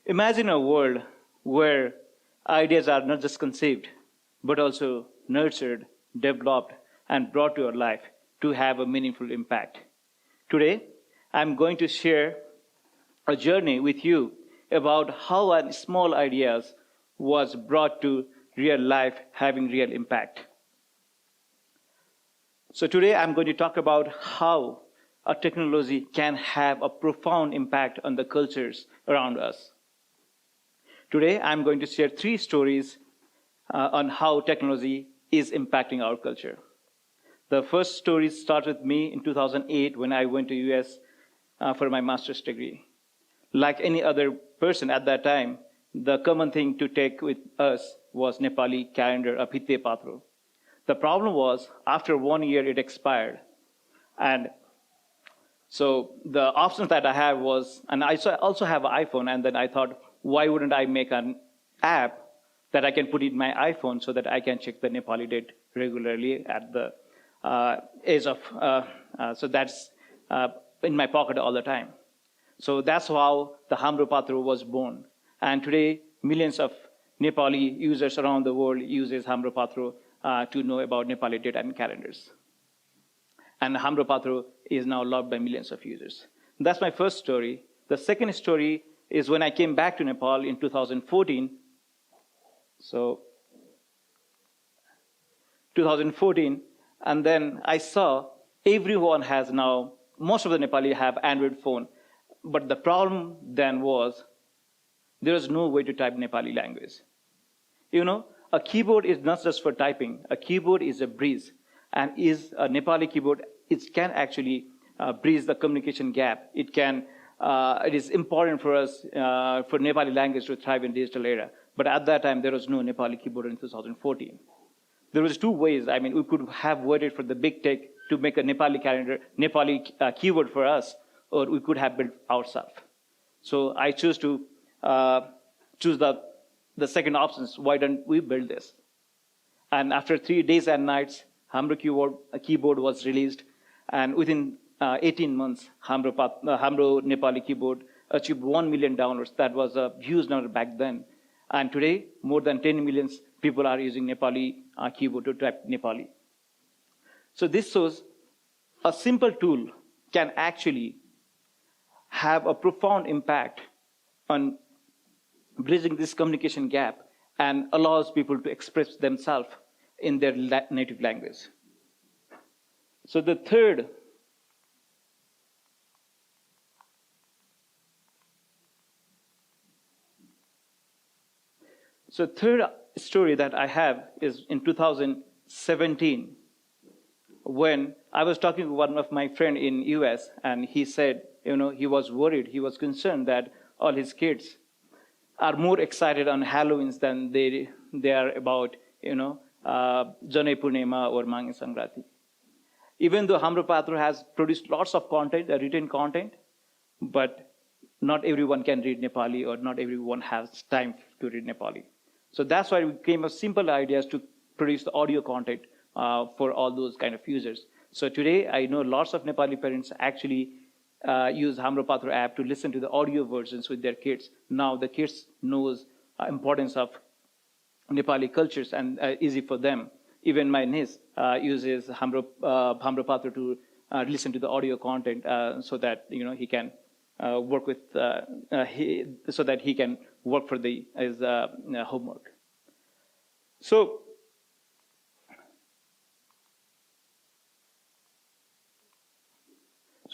Imagine a world where ideas are not just conceived, but also nurtured, developed, and brought to your life to have a meaningful impact. Today, I'm going to share a journey with you about how a small ideas was brought to real life having real impact. So today I'm going to talk about how a technology can have a profound impact on the cultures around us. Today I'm going to share three stories on how technology is impacting our culture. The first story starts with me in 2008 when I went to US for my master's degree. Like any other person at that time, the common thing to take with us was Nepali calendar, a Bhitte Patro. The problem was, after 1 year, it expired. And so the options that I had was, and I also have an iPhone, and then I thought, why wouldn't I make an app that I can put in my iPhone so that I can check the Nepali date regularly at the age of, so that's in my pocket all the time. So that's how the Hamro Patro was born. And today, millions of Nepali users around the world uses Hamro Patro to know about Nepali date and calendars. And Hamro Patro is now loved by millions of users. That's my first story. The second story is when I came back to Nepal in 2014. So 2014, and then I saw everyone has now, most of the Nepali have Android phone. But the problem then was there was no way to type Nepali language. You know, a keyboard is not just for typing. A keyboard is a bridge. And is a Nepali keyboard, it can actually bridge the communication gap. It is important for us, for Nepali language to thrive in digital era. But at that time, there was no Nepali keyboard in 2014. There was two ways. I mean, we could have waited for the big tech to make a Nepali calendar, Nepali keyword for us, or we could have built ourselves. So I choose to choose the second option. Why don't we build this? And after 3 days and nights, Hamro keyboard was released. And within 18 months, Hamro Nepali keyboard achieved 1 million downloads. That was a huge number back then. And today, more than 10 million people are using Nepali keyboard to type Nepali. So this shows a simple tool can actually have a profound impact on bridging this communication gap and allows people to express themselves in their native language. So the third story that I have is in 2017, when I was talking to one of my friend in US, and he said, you know, he was worried, he was concerned that all his kids are more excited on Halloween than they are about, you know, Janai Purnima or Mangi Sankrati. Even though Hamro Patro has produced lots of content, written content, but not everyone can read Nepali, or not everyone has time to read Nepali. So that's why we came up with simple ideas to produce the audio content for all those kind of users. So today, I know lots of Nepali parents actually use Hamro Patro app to listen to the audio versions with their kids. Now the kids knows importance of Nepali cultures and easy for them. Even my niece uses Hamro Patro to listen to the audio content so that, you know, he can work with so that he can work for his homework. So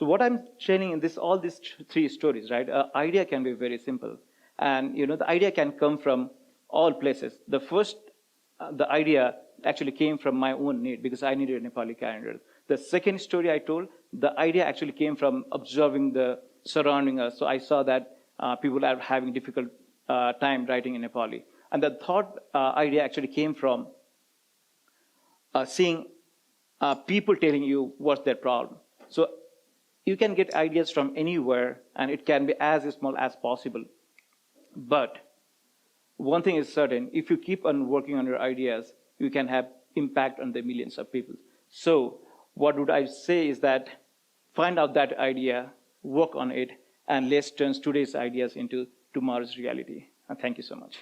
what I'm sharing in all these three stories, right? Idea can be very simple, and you know the idea can come from all places. The first, the idea actually came from my own need because I needed a Nepali calendar. The second story I told, the idea actually came from observing the surrounding us. So I saw that people are having difficult time writing in Nepali. And the third idea actually came from seeing people telling you what's their problem. So you can get ideas from anywhere, and it can be as small as possible. But one thing is certain, if you keep on working on your ideas, you can have impact on the millions of people. So what would I say is that find out that idea, work on it, and let's turn today's ideas into tomorrow's reality. And thank you so much.